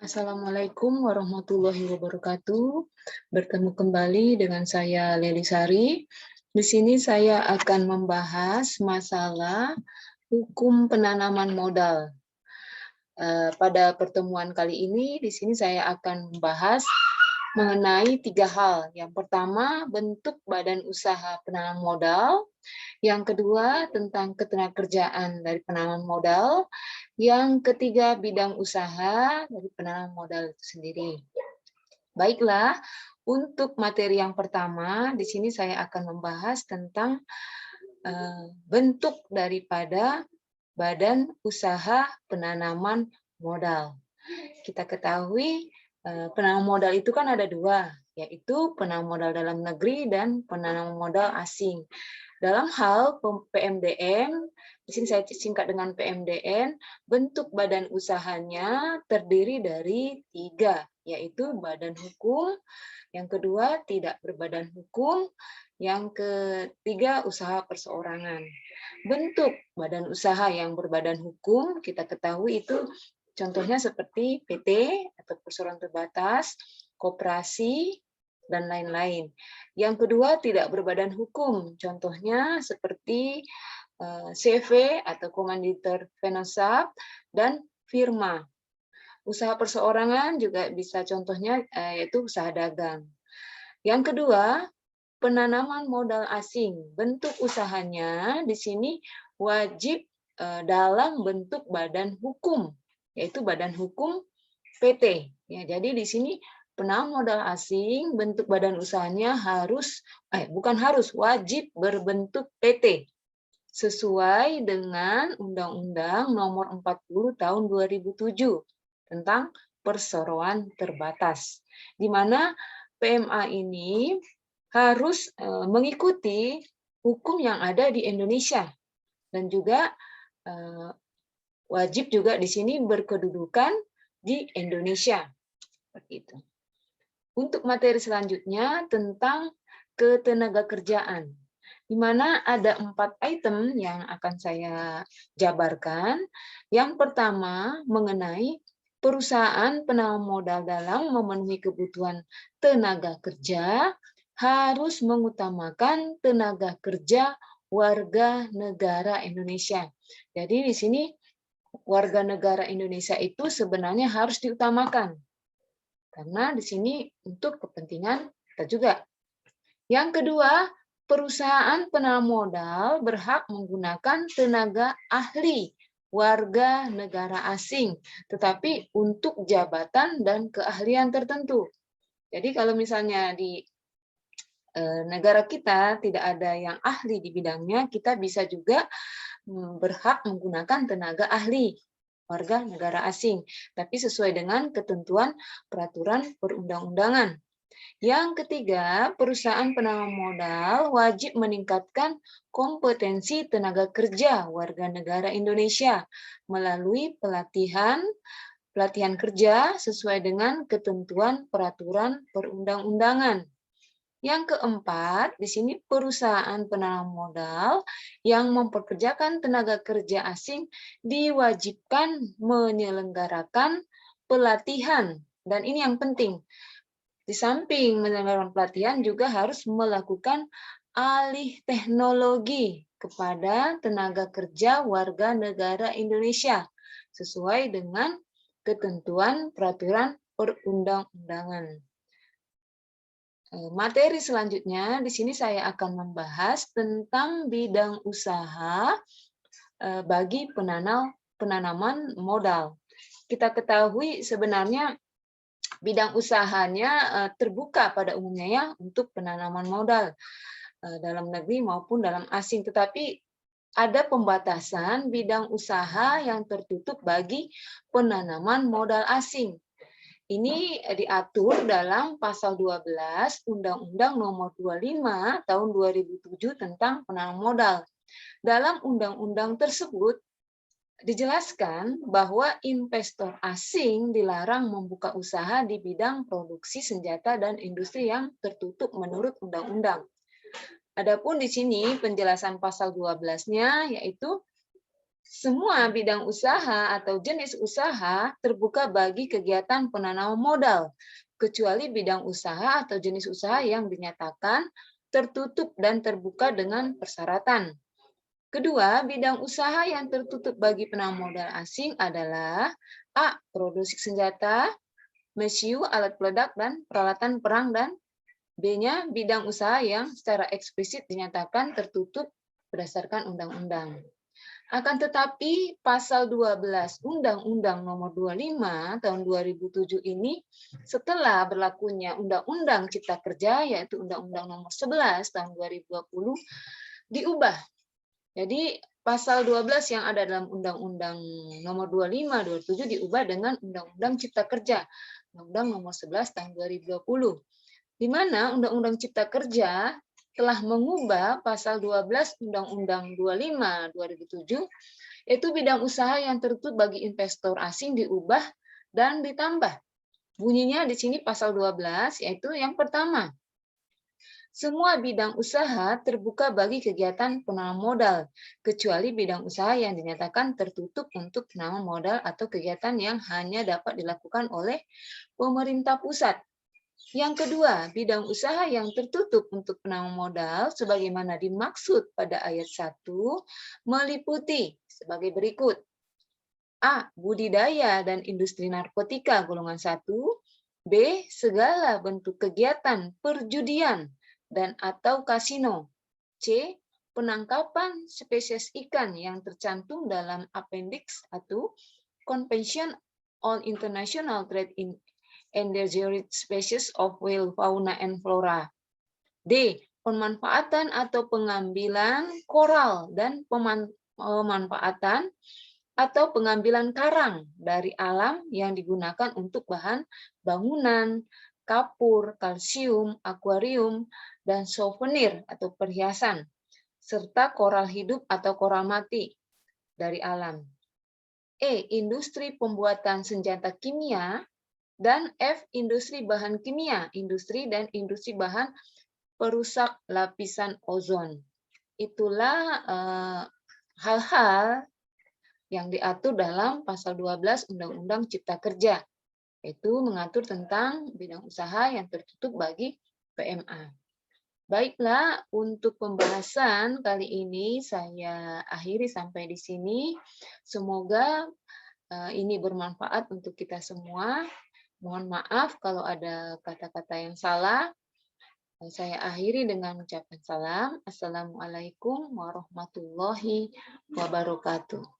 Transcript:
Assalamualaikum warahmatullahi wabarakatuh. Bertemu kembali dengan saya Leli Sari. Di sini saya akan membahas masalah hukum penanaman modal. Pada pertemuan kali ini, di sini saya akan membahas mengenai 3 hal. Yang pertama, bentuk badan usaha penanam modal. Yang kedua, tentang ketenagakerjaan dari penanaman modal. Yang ketiga, bidang usaha dari penanaman modal itu sendiri. Baiklah, untuk materi yang pertama, di sini saya akan membahas tentang bentuk daripada badan usaha penanaman modal. Kita ketahui penanaman modal itu kan ada dua, yaitu penanaman modal dalam negeri dan penanaman modal asing. Dalam hal PMDN, di sini saya singkat dengan PMDN, bentuk badan usahanya terdiri dari 3, yaitu badan hukum, yang kedua tidak berbadan hukum, yang ketiga usaha perseorangan. Bentuk badan usaha yang berbadan hukum kita ketahui itu contohnya seperti PT atau perseroan terbatas, koperasi, dan lain-lain. Yang kedua tidak berbadan hukum, contohnya seperti CV atau komanditer Penosap dan firma. Usaha perseorangan juga bisa contohnya yaitu usaha dagang. Yang kedua, penanaman modal asing. Bentuk usahanya di sini wajib dalam bentuk badan hukum, yaitu badan hukum PT. Ya, jadi di sini penanaman modal asing bentuk badan usahanya wajib berbentuk PT sesuai dengan Undang-Undang Nomor 40 Tahun 2007 tentang perseroan terbatas, di mana PMA ini harus mengikuti hukum yang ada di Indonesia dan juga wajib juga di sini berkedudukan di Indonesia. Seperti itu. Untuk materi selanjutnya tentang ketenagakerjaan, di mana ada 4 item yang akan saya jabarkan. Yang pertama mengenai perusahaan penanam modal dalam memenuhi kebutuhan tenaga kerja harus mengutamakan tenaga kerja warga negara Indonesia. Jadi di sini warga negara Indonesia itu sebenarnya harus diutamakan. Karena di sini untuk kepentingan kita juga. Yang kedua, perusahaan penanam modal berhak menggunakan tenaga ahli warga negara asing, tetapi untuk jabatan dan keahlian tertentu. Jadi kalau misalnya di negara kita tidak ada yang ahli di bidangnya, kita bisa juga berhak menggunakan tenaga ahli warga negara asing, tapi sesuai dengan ketentuan peraturan perundang-undangan. Yang ketiga, perusahaan penanam modal wajib meningkatkan kompetensi tenaga kerja warga negara Indonesia melalui pelatihan kerja sesuai dengan ketentuan peraturan perundang-undangan. Yang keempat, di sini perusahaan penanam modal yang mempekerjakan tenaga kerja asing diwajibkan menyelenggarakan pelatihan. Dan ini yang penting, di samping menyelenggarakan pelatihan juga harus melakukan alih teknologi kepada tenaga kerja warga negara Indonesia sesuai dengan ketentuan peraturan perundang-undangan. Materi selanjutnya, di sini saya akan membahas tentang bidang usaha bagi penanaman modal. Kita ketahui sebenarnya bidang usahanya terbuka pada umumnya ya untuk penanaman modal dalam negeri maupun dalam asing, tetapi ada pembatasan bidang usaha yang tertutup bagi penanaman modal asing. Ini diatur dalam pasal 12 Undang-Undang Nomor 25 Tahun 2007 tentang penanaman modal. Dalam undang-undang tersebut dijelaskan bahwa investor asing dilarang membuka usaha di bidang produksi senjata dan industri yang tertutup menurut undang-undang. Adapun di sini penjelasan pasal 12-nya yaitu Semua bidang usaha atau jenis usaha terbuka bagi kegiatan penanaman modal, kecuali bidang usaha atau jenis usaha yang dinyatakan tertutup dan terbuka dengan persyaratan. Kedua, bidang usaha yang tertutup bagi penanaman modal asing adalah A. Produksi senjata, mesiu, alat peledak, dan peralatan perang, dan B-nya bidang usaha yang secara eksplisit dinyatakan tertutup berdasarkan undang-undang. Akan tetapi pasal 12 Undang-Undang Nomor 25 Tahun 2007 ini setelah berlakunya Undang-Undang Cipta Kerja yaitu Undang-Undang Nomor 11 Tahun 2020 diubah. Jadi pasal 12 yang ada dalam Undang-Undang Nomor 25 2007 diubah dengan Undang-Undang Cipta Kerja Undang-Undang Nomor 11 Tahun 2020. Di mana Undang-Undang Cipta Kerja telah mengubah pasal 12 Undang-Undang 25 2007 yaitu bidang usaha yang tertutup bagi investor asing diubah dan ditambah. Bunyinya di sini pasal 12 yaitu yang pertama. Semua bidang usaha terbuka bagi kegiatan penanaman modal, kecuali bidang usaha yang dinyatakan tertutup untuk penanaman modal atau kegiatan yang hanya dapat dilakukan oleh pemerintah pusat. Yang kedua, bidang usaha yang tertutup untuk penanaman modal sebagaimana dimaksud pada ayat 1 meliputi sebagai berikut. A. Budidaya dan industri narkotika golongan 1. B. Segala bentuk kegiatan perjudian dan atau kasino. C. Penangkapan spesies ikan yang tercantum dalam Appendix 1 Convention on International Trade in Endangered Species of Wild Fauna and Flora. D. Pemanfaatan atau pengambilan koral dan pemanfaatan atau pengambilan karang dari alam yang digunakan untuk bahan bangunan, kapur, kalsium, akuarium, dan souvenir atau perhiasan, serta koral hidup atau koral mati dari alam. E. Industri pembuatan senjata kimia, dan F. Industri bahan kimia, industri dan industri bahan perusak lapisan ozon. Itulah hal-hal yang diatur dalam pasal 12 Undang-Undang Cipta Kerja, yaitu mengatur tentang bidang usaha yang tertutup bagi PMA. Baiklah, untuk pembahasan kali ini saya akhiri sampai di sini. Semoga ini bermanfaat untuk kita semua. Mohon maaf kalau ada kata-kata yang salah. Saya akhiri dengan ucapan salam. Assalamualaikum warahmatullahi wabarakatuh.